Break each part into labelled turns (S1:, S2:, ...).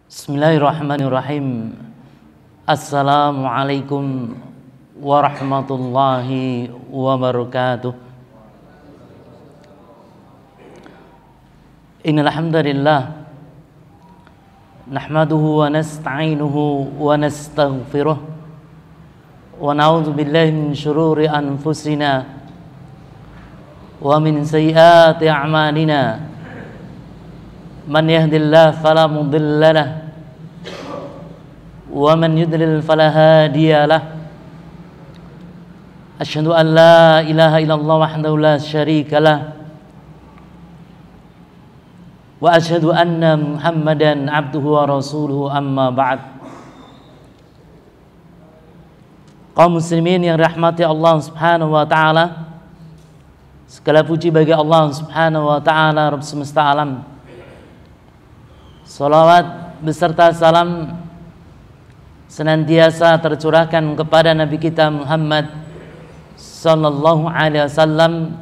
S1: Bismillahirrahmanirrahim. Assalamualaikum warahmatullahi wabarakatuh. Innal hamdalillah nahmaduhu wa nasta'inuhu wa nastaghfiruh wa na'udzu billahi min shururi anfusina wa min sayyiati a'malina. Man yahdihillahu fala mudilla lahu wa man yudlil fala hadiya lahu. Asyhadu an la ilaha illallah wahdahu la syarika lahu wa asyhadu anna Muhammadan abduhu wa rasuluhu, amma ba'd. Kaum muslimin yang rahmati Allah Subhanahu wa taala, segala puji bagi Allah Subhanahu wa taala, Rabb semesta alam. Salawat beserta salam senantiasa tercurahkan kepada Nabi kita Muhammad sallallahu alaihi wasallam,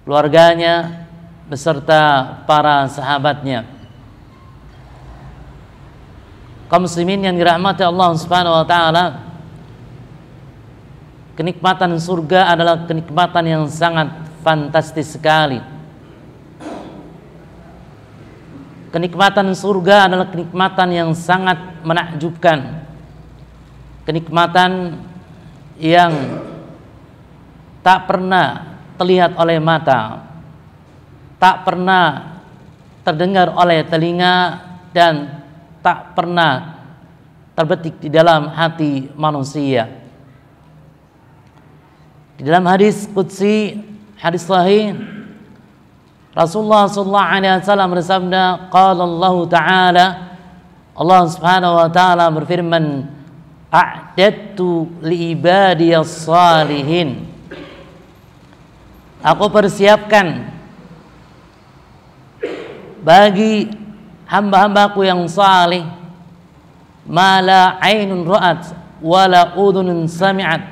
S1: keluarganya beserta para sahabatnya. Kaum muslimin yang dirahmati Allah Subhanahu wa taala, kenikmatan surga adalah kenikmatan yang sangat fantastis sekali. Kenikmatan surga adalah kenikmatan yang sangat menakjubkan, kenikmatan yang tak pernah terlihat oleh mata, tak pernah terdengar oleh telinga, dan tak pernah terbetik di dalam hati manusia. Di dalam hadis qudsi, hadis sahih, Rasulullah sallallahu alaihi wasallam bersabda, qala Allah taala, Allah Subhanahu wa taala berfirman, a'dadtu li ibadiyas salihin, aku persiapkan bagi hamba-hambaku yang salih, ma la ainun ra'at wa la udhunun sami'at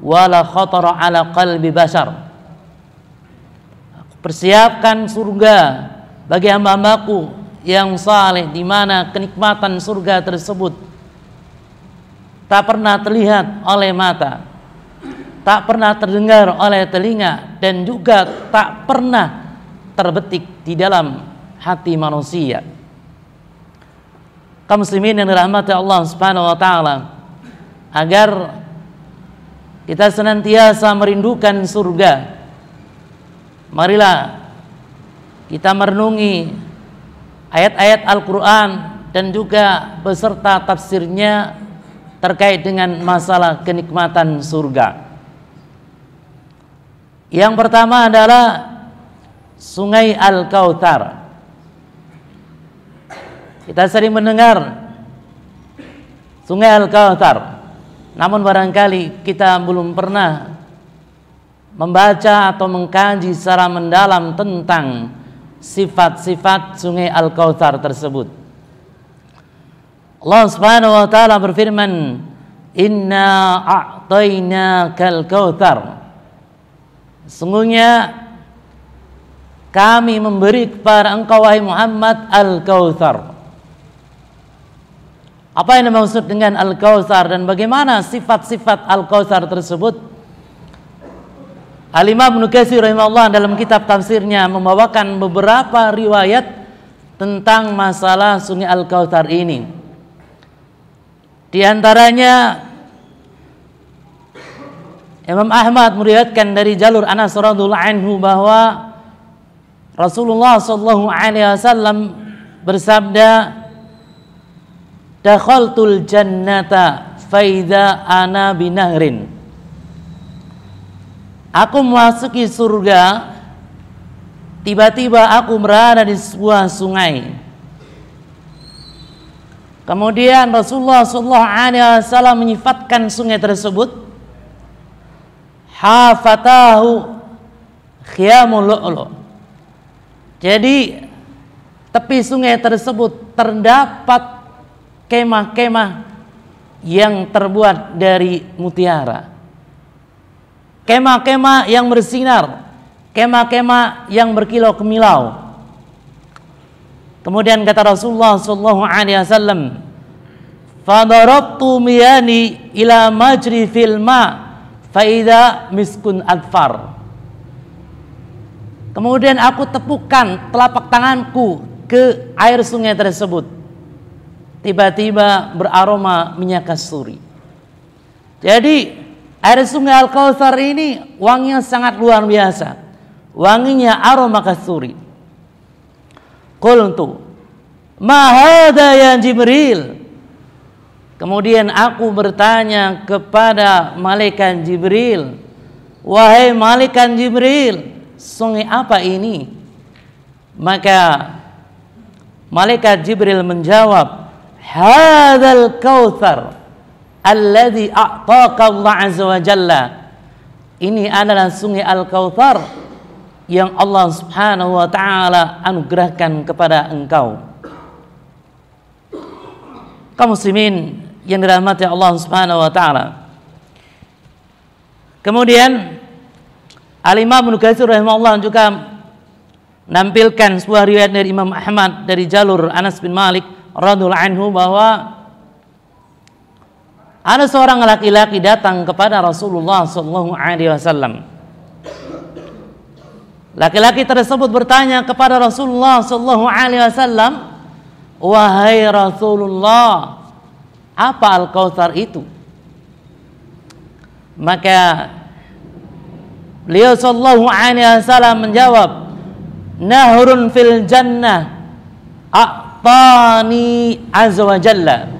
S1: wa la khatara ala qalbi bashar. Persiapkan surga bagi hamba-hambaku yang saleh, di mana kenikmatan surga tersebut tak pernah terlihat oleh mata, tak pernah terdengar oleh telinga, dan juga tak pernah terbetik di dalam hati manusia. Kaum muslimin yang dirahmati Allah Subhanahu wa taala, agar kita senantiasa merindukan surga, marilah kita merenungi ayat-ayat Al-Quran dan juga beserta tafsirnya terkait dengan masalah kenikmatan surga. Yang pertama adalah Sungai Al-Kautsar. Kita sering mendengar Sungai Al-Kautsar, namun barangkali kita belum pernah membaca atau mengkaji secara mendalam tentang sifat-sifat Sungai Al-Kautsar tersebut. Allah Subhanahu wa taala berfirman, inna a'tainakal kautsar, sesungguhnya kami memberi kepada engkau wahai Muhammad Al-Kautsar. Apa yang dimaksud dengan Al-Kautsar dan bagaimana sifat-sifat Al-Kautsar tersebut? Al-Imam Ibnu Katsir rahimahullah dalam kitab tafsirnya membawakan beberapa riwayat tentang masalah Sungai Al-Kautsar ini. Di antaranya Imam Ahmad meriwayatkan dari jalur Anas radhiyallahu anhu bahwa Rasulullah sallallahu alaihi wasallam bersabda, dakhaltul jannata fa idza ana binahrin, aku memasuki surga, tiba-tiba aku berada di sebuah sungai. Kemudian Rasulullah SAW menyifatkan sungai tersebut, hafatahu khiyamul lu'lu'. Jadi tepi sungai tersebut terdapat kemah-kemah yang terbuat dari mutiara, kemah-kemah yang bersinar, kemah-kemah yang berkilau kemilau. Kemudian kata Rasulullah sallallahu alaihi wasallam, "Fadarabtu miyani ila majri fil ma fa idza miskun adfar." Kemudian aku tepukkan telapak tanganku ke air sungai tersebut. Tiba-tiba beraroma minyak kasturi. Jadi air sungai Al-Kautsar ini wanginya sangat luar biasa. Wanginya aroma kasturi. Qultu, "Ma hadza ya Jibril?" Kemudian aku bertanya kepada malaikat Jibril, "Wahai malaikat Jibril, sungai apa ini?" Maka malaikat Jibril menjawab, "Hadzal kautsar alladzi a'taka Allah azza wa jalla." Ini adalah sungai Al-Kautsar yang Allah Subhanahu wa taala anugerahkan kepada engkau. Kaum muslimin yang dirahmati Allah Subhanahu wa taala. Kemudian Al-Imam Ibnu Katsir rahimahullah juga menampilkan sebuah riwayat dari Imam Ahmad dari jalur Anas bin Malik radhiyallahu anhu bahwa ada seorang laki-laki datang kepada Rasulullah sallallahu alaihi wasallam. Laki-laki tersebut bertanya kepada Rasulullah sallallahu alaihi wasallam, "Wahai Rasulullah, apa Al-Kautsar itu?" Maka beliau sallallahu alaihi wasallam menjawab, "Nahrun fil jannah a'tani azza wa jalla."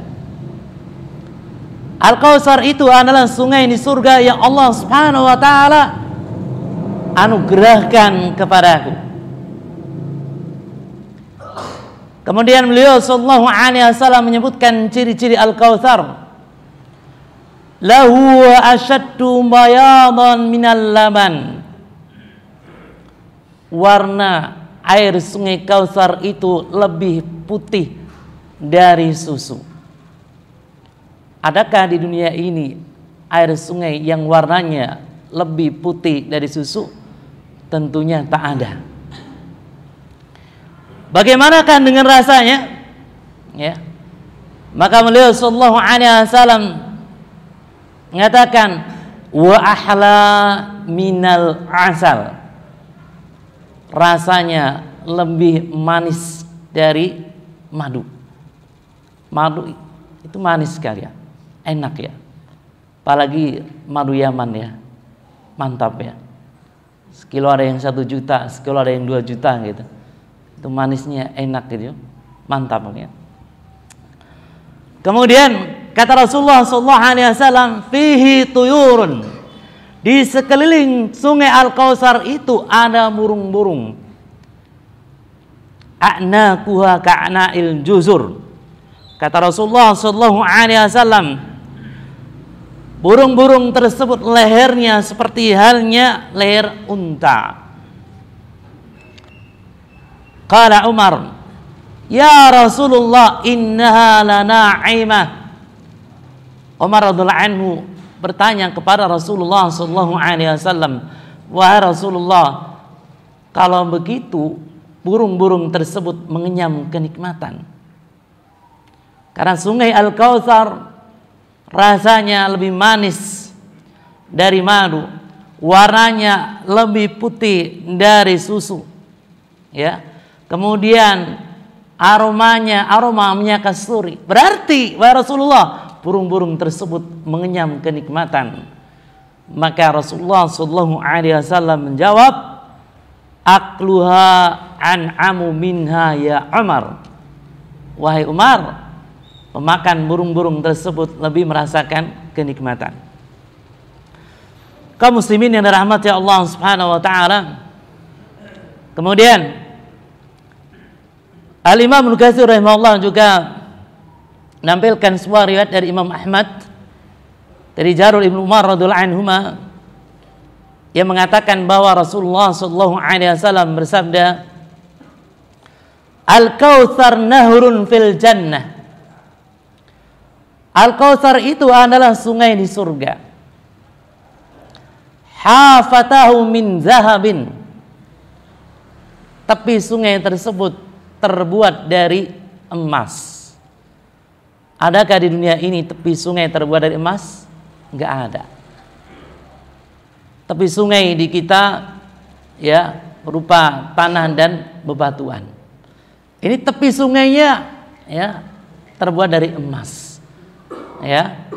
S1: Al-Kautsar itu adalah sungai di surga yang Allah Subhanahu wa taala anugerahkan kepadaku. Kemudian beliau sallallahu alaihi wasallam menyebutkan ciri-ciri Al-Kautsar. Lahu ashaddu bayadan minal laban. Warna air sungai Kautsar itu lebih putih dari susu. Adakah di dunia ini air sungai yang warnanya lebih putih dari susu? Tentunya tak ada. Bagaimanakah dengan rasanya? Ya. Maka beliau sallallahu alaihi wasallam mengatakan, "Wa ahla minal asal." Rasanya lebih manis dari madu. Madu itu manis sekali ya. Enak ya. Apalagi madu Yaman ya. Mantap ya. Sekilo ada yang 1 juta, sekilo ada yang 2 juta gitu. Itu manisnya enak gitu. Mantap ya. Kemudian kata Rasulullah sallallahu alaihi wasallam, "Fihi tuyurun." Di sekeliling sungai Al-Kautsar itu ada burung-burung. A'naquha ka'na'il juzur. Kata Rasulullah sallallahu alaihi wasallam, burung-burung tersebut lehernya seperti halnya leher unta. Qala Umar, "Ya Rasulullah, innaha lana'imah." Umar radhiyallahu anhu bertanya kepada Rasulullah sallallahu alaihi wasallam, "Wahai Rasulullah, kalau begitu burung-burung tersebut mengenyam kenikmatan." Karena sungai Al-Kautsar rasanya lebih manis dari madu, warnanya lebih putih dari susu. Ya. Kemudian aromanya aroma minyak kasturi. Berarti wahai Rasulullah, burung-burung tersebut mengenyam kenikmatan. Maka Rasulullah sallallahu alaihi wasallam menjawab, "Akluha an'amu minha ya Umar." Wahai Umar, pemakan burung-burung tersebut lebih merasakan kenikmatan. Kaum muslimin yang dirahmati Allah Subhanahu wa taala. Kemudian Al-Imam Ibnu Katsir rahimahullah juga menampilkan sebuah riwayat dari Imam Ahmad dari Jarur Ibnu Umar radhiyallahu anhuma yang mengatakan bahwa Rasulullah sallallahu alaihi wasallam bersabda, "Al-Kautsar nahrun fil jannah." Al-Kautsar itu adalah sungai di surga. Hafatahu min zahabin. Tepi sungai tersebut terbuat dari emas. Adakah di dunia ini tepi sungai terbuat dari emas? Enggak ada. Tepi sungai di kita ya berupa tanah dan bebatuan. Ini tepi sungainya ya terbuat dari emas. Ya.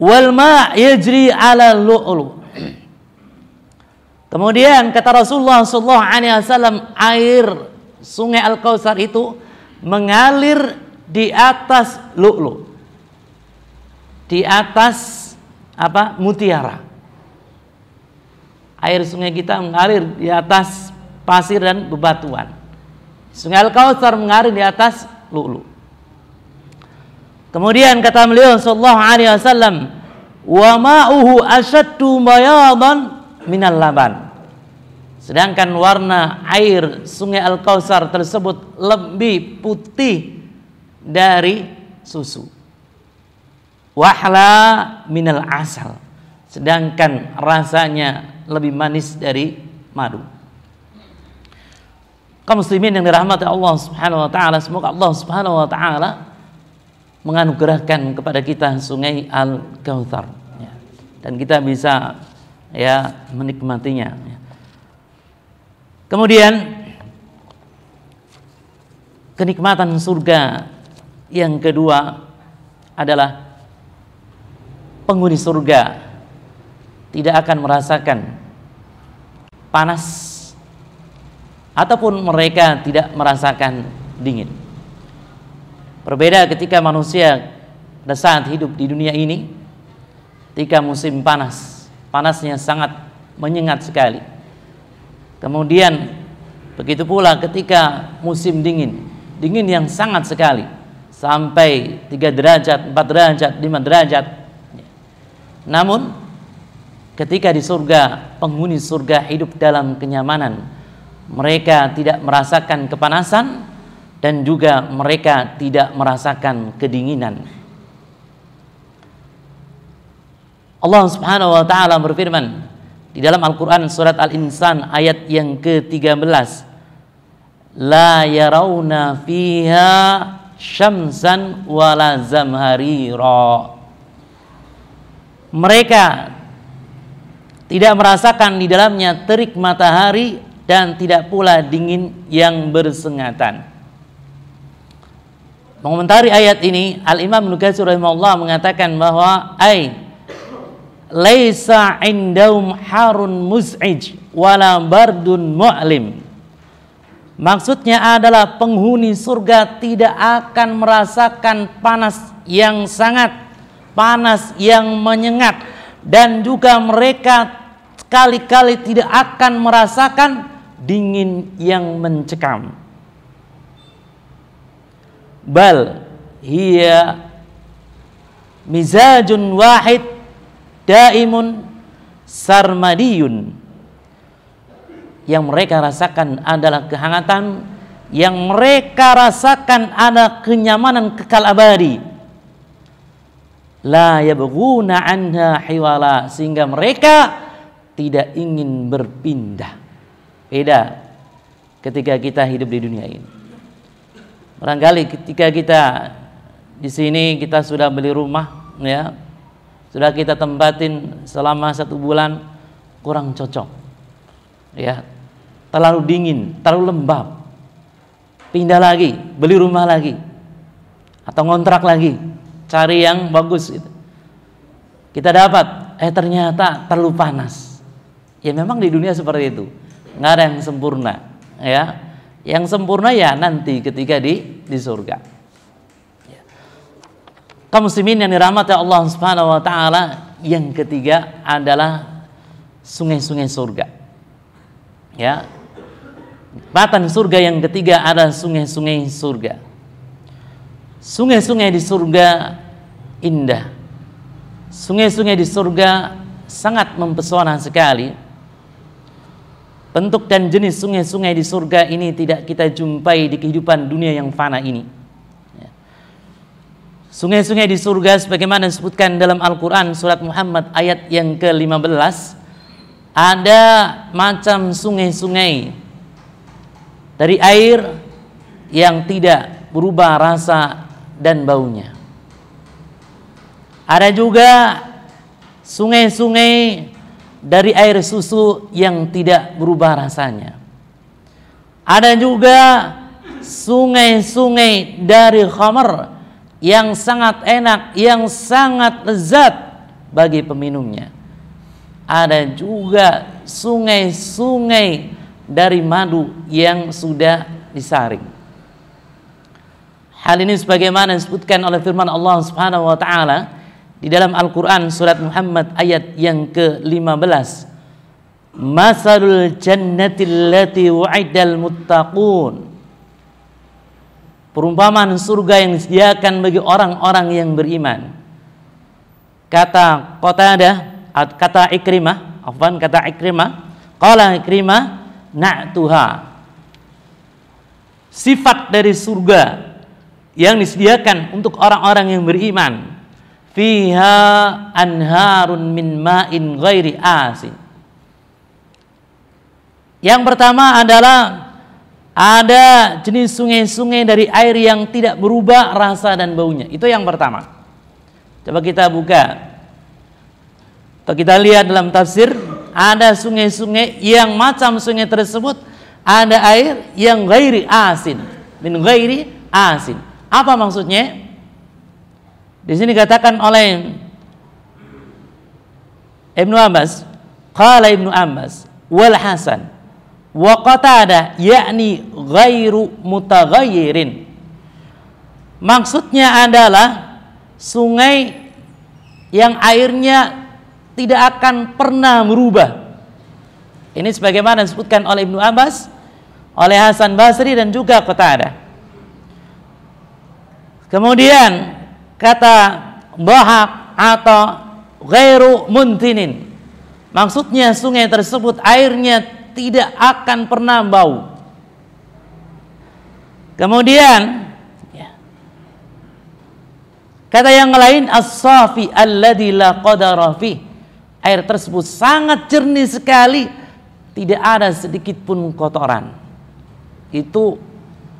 S1: Wal ma' yajri 'ala lu'lu'. Kemudian kata Rasulullah sallallahu alaihi wasallam, air sungai Al-Kautsar itu mengalir di atas lu'lu'. Di atas apa? Mutiara. Air sungai kita mengalir di atas pasir dan bebatuan. Sungai Al-Kautsar mengalir di atas lu'lu'. Kemudian kata beliau sallallahu alaihi wasallam, wa ma'uhu ashaddu bayadan minal laban. Sedangkan warna air sungai Al-Kautsar tersebut lebih putih dari susu. Wahla minal asal. Sedangkan rasanya lebih manis dari madu. Kaum muslimin yang dirahmati Allah Subhanahu wa taala, semoga Allah Subhanahu wa taala menganugerahkan kepada kita sungai Al-Kautsar ya, dan kita bisa ya menikmatinya ya. Kemudian kenikmatan surga yang kedua adalah penghuni surga tidak akan merasakan panas ataupun mereka tidak merasakan dingin. Berbeda ketika manusia pada saat hidup di dunia ini, ketika musim panas, panasnya sangat menyengat sekali. Kemudian begitu pula ketika musim dingin, dingin yang sangat sekali, sampai 3 derajat, 4 derajat, 5 derajat. Namun ketika di surga, penghuni surga hidup dalam kenyamanan. Mereka tidak merasakan kepanasan dan juga mereka tidak merasakan kedinginan. Allah Subhanahu wa taala berfirman di dalam Al-Qur'an surat Al-Insan ayat yang ke-13, la yarawna fiha syamsan wala zamharira. Mereka tidak merasakan di dalamnya terik matahari dan tidak pula dingin yang bersengatan. Mengomentari ayat ini, Al-Imam Ibnu Katsir rahimahullah mengatakan bahwa laisa indahum harun muz'ij wala bardun mu'lim. Maksudnya adalah penghuni surga tidak akan merasakan panas yang sangat, panas yang menyengat, dan juga mereka sekali-kali tidak akan merasakan dingin yang mencekam. Bal hiya mizajun wahid daimun sarmadiyun. Yang mereka rasakan adalah kehangatan, yang mereka rasakan adalah kenyamanan kekal abadi. La yabghuna anha hiwala, sehingga mereka tidak ingin berpindah. Beda ketika kita hidup di dunia ini. Barangkali ketika kita di sini kita sudah beli rumah ya, sudah kita tempatin selama 1 bulan, kurang cocok ya, terlalu dingin, terlalu lembab, pindah lagi, beli rumah lagi atau ngontrak lagi, cari yang bagus gitu. Kita dapat ternyata terlalu panas. Ya memang di dunia seperti itu, nggak ada yang sempurna ya. Yang sempurna ya nanti ketika di surga. Kaum muslimin yang dirahmati Allah Subhanahu wa taala, yang ketiga adalah sungai-sungai surga. Ya. Nikmatan surga yang ketiga adalah sungai-sungai surga. Sungai-sungai di surga indah. Sungai-sungai di surga sangat mempesona sekali. Bentuk dan jenis sungai-sungai di surga ini tidak kita jumpai di kehidupan dunia yang fana ini. Sungai-sungai di surga sebagaimana disebutkan dalam Al-Quran surat Muhammad ayat yang ke-15, ada macam sungai-sungai dari air yang tidak berubah rasa dan baunya. Ada juga sungai-sungai dari air susu yang tidak berubah rasanya. Ada juga sungai-sungai dari khamar yang sangat enak, yang sangat lezat bagi peminumnya. Ada juga sungai-sungai dari madu yang sudah disaring. Hal ini sebagaimana disebutkan oleh firman Allah Subhanahu wa taala di dalam Al-Qur'an surat Muhammad ayat yang ke-15. Masalul jannati allati wa'idal muttaqun. Perumpamaan surga yang disediakan bagi orang-orang yang beriman. Kata Qatadah, kata Ikrimah, qala Ikrimah na'tuha. Sifat dari surga yang disediakan untuk orang-orang yang beriman, fiha anharun min ma'in ghairi asin. Yang pertama adalah ada jenis sungai-sungai dari air yang tidak berubah rasa dan baunya. Itu yang pertama. Coba kita buka atau kita lihat dalam tafsir, ada sungai-sungai yang macam sungai tersebut ada air yang ghairi asin, min ghairi asin. Apa maksudnya? Di sini dikatakan oleh Ibnu Abbas, qala Ibnu Abbas wal Hasan wa Qatadah yakni ghairu mutaghayyirin. Maksudnya adalah sungai yang airnya tidak akan pernah berubah. Ini sebagaimana disebutkan oleh Ibnu Abbas, oleh Hasan Basri dan juga Qatadah. Kemudian kata Dhahak atau ghairu muntinin, maksudnya sungai tersebut airnya tidak akan pernah bau. Kemudian kata yang lain as-safi alladzi la qadara fi, air tersebut sangat jernih sekali, tidak ada sedikit pun kotoran. Itu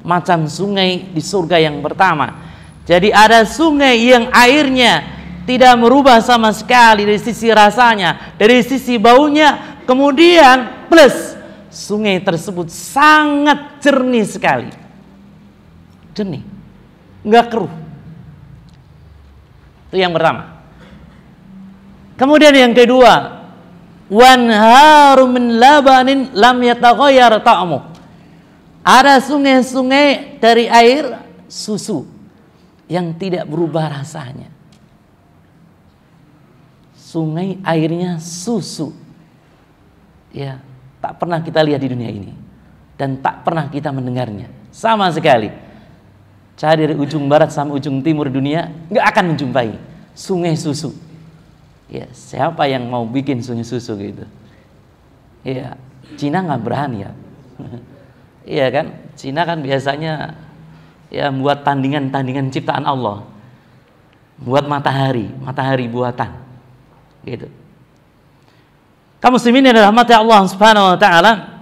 S1: macam sungai di surga yang pertama. Jadi ada sungai yang airnya tidak merubah sama sekali dari sisi rasanya, dari sisi baunya, kemudian plus sungai tersebut sangat jernih sekali. Jernih, nggak keruh. Itu yang pertama. Kemudian yang kedua, wanharu min labanin lam yataghayyar ta'mu. Ada sungai-sungai dari air susu yang tidak berubah rasanya. Sungai airnya susu. Ya, tak pernah kita lihat di dunia ini dan tak pernah kita mendengarnya sama sekali. Cari dari ujung barat sampai ujung timur dunia, nggak akan menjumpai sungai susu. Ya, siapa yang mau bikin sungai susu gitu? Ya, Cina nggak berani ya. Iya kan? Cina kan biasanya ya buat tandingan-tandingan ciptaan Allah, buat matahari buatan, gitu. Kaum muslimin yang dirahmati Allah Subhanahu wa taala,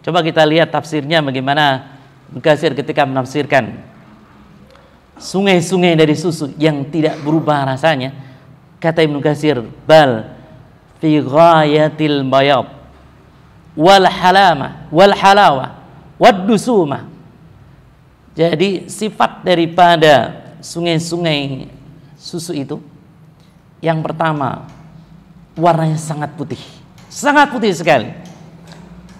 S1: coba kita lihat tafsirnya bagaimana Ibnu Katsir ketika menafsirkan sungai-sungai dari susu yang tidak berubah rasanya. Kata Ibnu Katsir, bal fi ghayatil bayad wal halawa wad dusuma. Jadi sifat daripada sungai-sungai susu itu, yang pertama warnanya sangat putih sekali.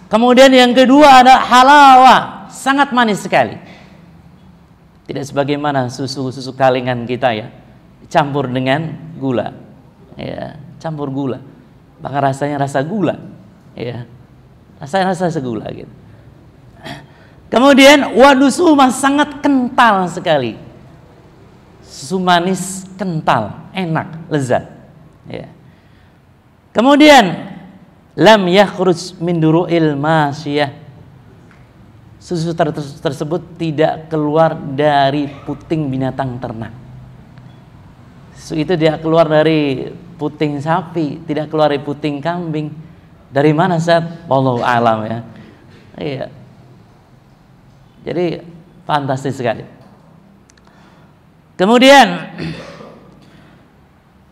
S1: Kemudian yang kedua ada halawa, sangat manis sekali. Tidak sebagaimana susu kalengan kita ya, campur dengan gula, ya, campur gula, bahkan rasanya rasa gula, ya, rasanya rasa segula gitu. Kemudian wadusuma, sangat kental sekali, susu manis kental, enak, lezat. Ya. Kemudian lam yakhruj min duru'il masyiyah, susu tersebut tidak keluar dari puting binatang ternak. Susu itu tidak keluar dari puting sapi, tidak keluar dari puting kambing. Dari mana, Ustaz? Wallahu a'lam ya. Iya. Jadi fantastis sekali. Kemudian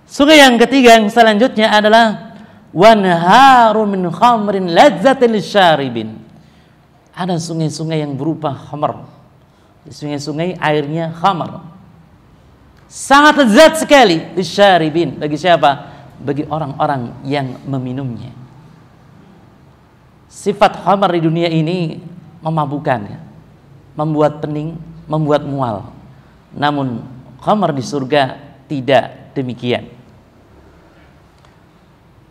S1: sungai yang ketiga yang selanjutnya adalah wanharun min khamrin lazzatil syaribin. Ada sungai-sungai yang berupa khamr. Sungai-sungai airnya khamr. Sangat lezat sekali lisyaribin. Bagi siapa? Bagi orang-orang yang meminumnya. Sifat khamr di dunia ini memabukkan, ya, membuat pening, membuat mual. Namun khamr di surga tidak demikian.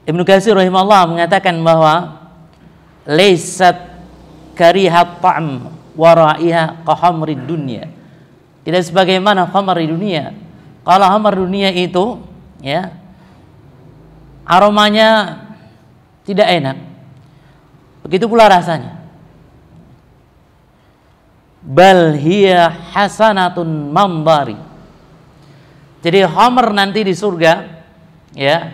S1: Ibnu Katsir rahimahullah mengatakan bahwa laisat karihat ta'am wa ra'iha ka khamrid dunya. Tidak sebagaimana khamr di dunia. Kalau khamr dunia itu, ya, aromanya tidak enak, begitu pula rasanya. Bal hiya hasanatun mandari. Jadi khamr nanti di surga, ya,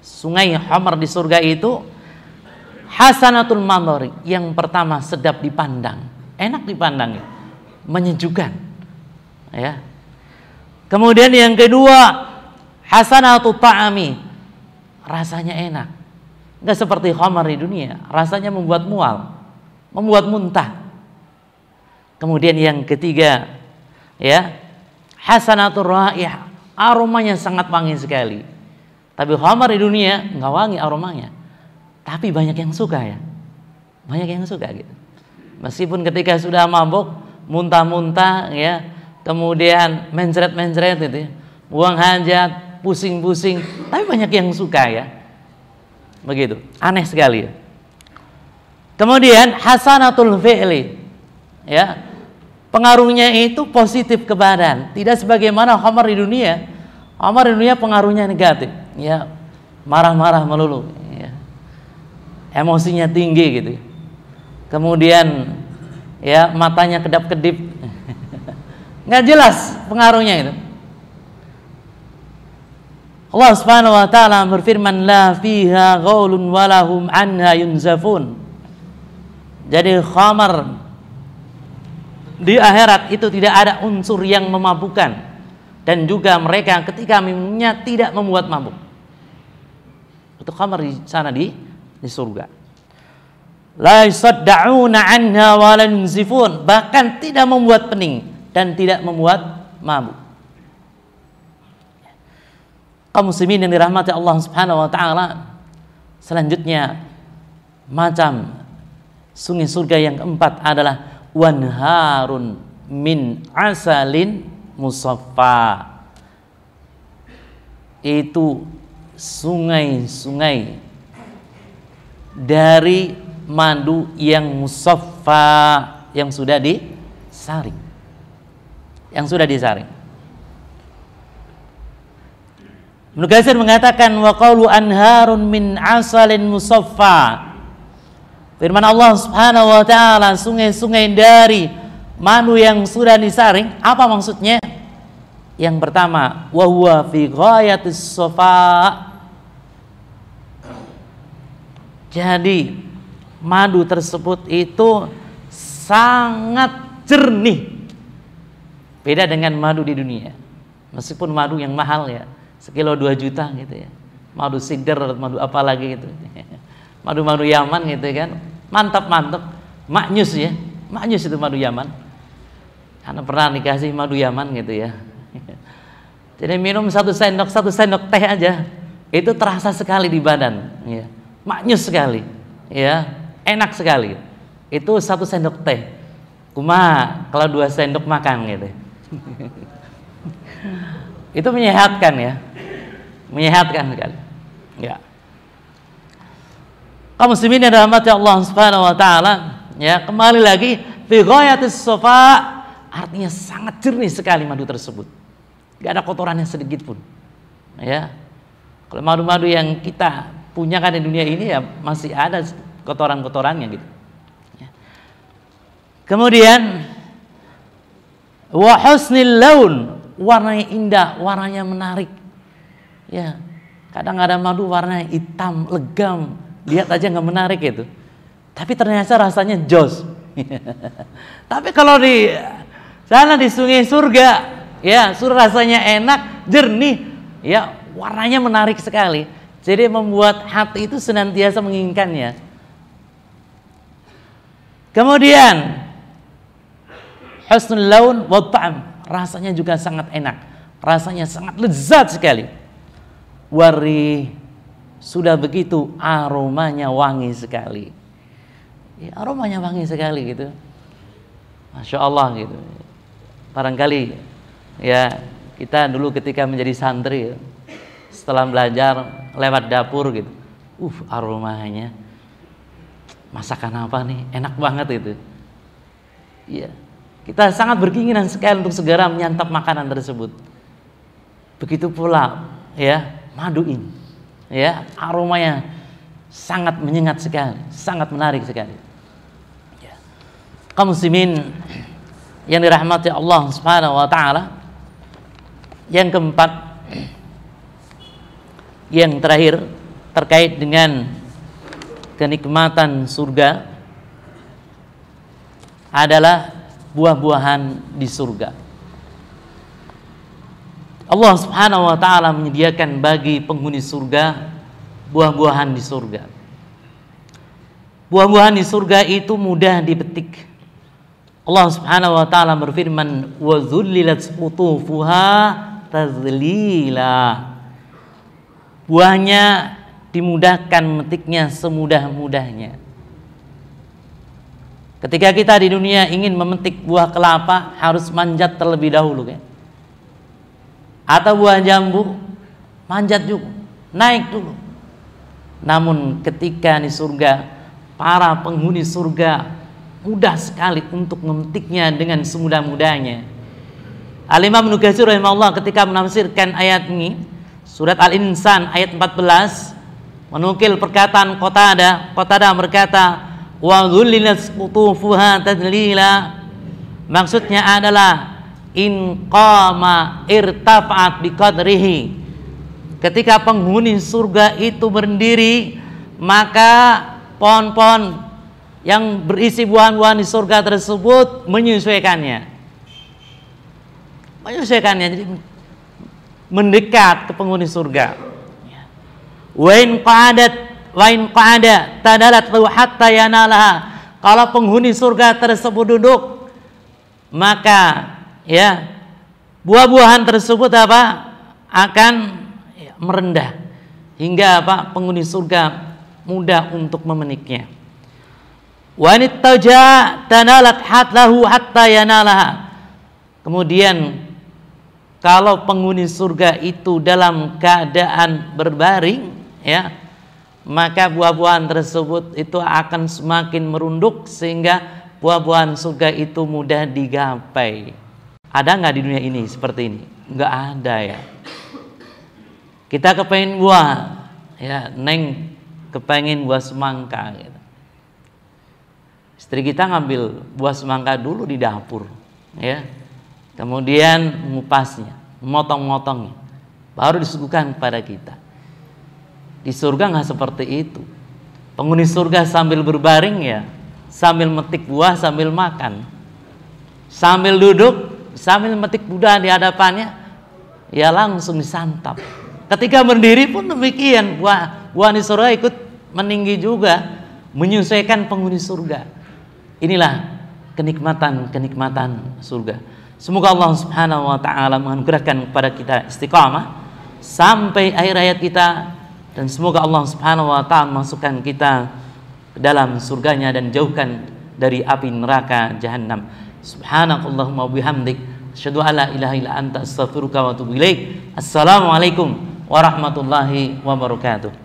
S1: sungai khamr di surga itu hasanatul mandari. Yang pertama sedap dipandang, enak dipandang, ya, menyejukkan, ya. Kemudian yang kedua hasanatut ta'ami, rasanya enak. Enggak seperti khamr di dunia, rasanya membuat mual, membuat muntah. Kemudian yang ketiga, ya, hasanatur raih, aromanya sangat wangi sekali. Tapi khamr di dunia enggak wangi aromanya. Tapi banyak yang suka, ya. Banyak yang suka gitu. Meskipun ketika sudah mabuk, muntah-muntah, ya, kemudian mencret-mencret gitu, ya, buang hajat, pusing-pusing, tapi banyak yang suka, ya. Begitu, aneh sekali, ya. Kemudian hasanatul fi'li, ya, pengaruhnya itu positif ke badan, tidak sebagaimana khamr di dunia. Khamr di dunia pengaruhnya negatif, ya, marah-marah melulu, ya, emosinya tinggi gitu, kemudian, ya, matanya kedap-kedip, nggak jelas pengaruhnya itu. Allah Subhanahu wa taala berfirman la fiha ghaulun walahum anha yunzafun. Jadi khamr di akhirat itu tidak ada unsur yang memabukkan, dan juga mereka ketika minumnya tidak membuat mabuk. Itu khamr di sana di surga. La yusaddauna anha wa la yunzifun, bahkan tidak membuat pening dan tidak membuat mabuk. Kaum muslimin yang dirahmati Allah Subhanahu wa taala, selanjutnya macam sungai surga yang keempat adalah wanharun min asalin musaffa. Itu sungai-sungai dari madu yang musaffa, yang sudah disaring. Yang sudah disaring. Ibnu Katsir mengatakan wa qaulu anharun min asalin musaffa. Firman Allah Subhanahu wa taala sungai-sungai dari madu yang sudah disaring, apa maksudnya? Yang pertama, wa huwa fi ghayatis safa. Jadi madu tersebut itu sangat jernih. Beda dengan madu di dunia. Meskipun madu yang mahal, ya, sekilo 2 juta gitu, ya. Madu sidr, madu apa lagi gitu. Madu-madu Yaman gitu kan. Mantap-mantap. Maknyus, ya. Maknyus itu madu Yaman. Karena pernah dikasih madu Yaman gitu, ya. Jadi minum 1 sendok teh aja, itu terasa sekali di badan, ya. Maknyus sekali, ya. Enak sekali. Itu 1 sendok teh. Kumaha kalau 2 sendok makan gitu. Itu menyehatkan, ya. Menyehatkan sekali. Ya. Kaum muslimin yang dirahmati Allah Subhanahu wa taala, ya, kembali lagi fi ghayatis safa, artinya sangat jernih sekali madu tersebut. Enggak ada kotorannya sedikit pun. Ya. Kalau madu-madu yang kita punya kan di dunia ini, ya, masih ada kotoran-kotorannya gitu. Ya. Kemudian wa husnil laun, warnanya indah, warnanya menarik. Ya, kadang ada madu warnanya hitam, legam, lihat aja nggak menarik itu. Tapi ternyata rasanya jos, Tapi kalau di sana di sungai surga, ya, rasanya enak, jernih, ya, warnanya menarik sekali. Jadi membuat hati itu senantiasa menginginkannya. Kemudian husnul laun wa ta'am, rasanya juga sangat enak, rasanya sangat lezat sekali. Warih, sudah begitu aromanya wangi sekali. Ya, aromanya wangi sekali gitu. Masya Allah gitu. Barangkali ya kita dulu ketika menjadi santri, setelah belajar lewat dapur gitu, aromanya masakan apa nih, enak banget itu. Ya, kita sangat berkeinginan sekali untuk segera menyantap makanan tersebut. Begitu pula ya maduin, ya, aromanya sangat menyengat sekali, sangat menarik sekali. Ya. Kaum muslimin yang dirahmati Allah Subhanahu wa taala, yang keempat, yang terakhir terkait dengan kenikmatan surga adalah buah-buahan di surga. Allah Subhanahu wa taala menyediakan bagi penghuni surga buah-buahan di surga. Buah-buahan di surga itu mudah dipetik. Allah Subhanahu wa taala berfirman, "Wa dzullilat qutufuha tadzlila." Buahnya dimudahkan memetiknya semudah-mudahnya. Ketika kita di dunia ingin memetik buah kelapa, harus manjat terlebih dahulu kan? Atau buah jambu, manjat juga, naik dulu. Namun ketika di surga, para penghuni surga mudah sekali untuk memetiknya dengan semudah-mudahnya. Al-Imam Ibnu Katsir rahimahullah ketika menafsirkan ayat ini, surat Al-Insan ayat 14, menukil perkataan Qatadah berkata, wa dhullilat qutufuha tadlila. Maksudnya adalah in qama irtafa'at biqadrihi. Ketika penghuni surga itu berdiri, maka pohon-pohon yang berisi buah-buahan di surga tersebut menyesuaikannya, jadi mendekat ke penghuni surga. Wa in qa'ada tadalat lahu hatta yanalaha. Kalau penghuni surga tersebut duduk, maka ya buah-buahan tersebut akan merendah hingga penghuni surga mudah untuk memetiknya. Wa in taja tanalat hatlahu hatta yanalaha. Kemudian kalau penghuni surga itu dalam keadaan berbaring, ya, maka buah-buahan tersebut itu akan semakin merunduk sehingga buah-buahan surga itu mudah digapai. Ada nggak di dunia ini seperti ini? Nggak ada ya. Kita kepengen buah, ya, neng kepengen buah semangka. Gitu. Istri kita ngambil buah semangka dulu di dapur, ya, kemudian mengupasnya, memotong-motongnya, baru disuguhkan kepada kita. Di surga nggak seperti itu. Penghuni surga sambil berbaring, ya, sambil metik buah, sambil makan, sambil duduk, sambil metik buah di hadapannya, ya langsung disantap. Ketika berdiri pun demikian, buah di surga ikut meninggi juga, menyesuaikan penghuni surga. Inilah kenikmatan surga. Semoga Allah Subhanahu wa taala menganugerahkan kepada kita istiqamah sampai akhir hayat kita, dan semoga Allah Subhanahu wa taala masukkan kita ke dalam surganya dan jauhkan dari api neraka jahanam. Subhanakallahumma bihamdik, asyhadu an la ilaha illa anta, astaghfiruka wa atubu ilaik. Assalamualaikum warahmatullahi wabarakatuh.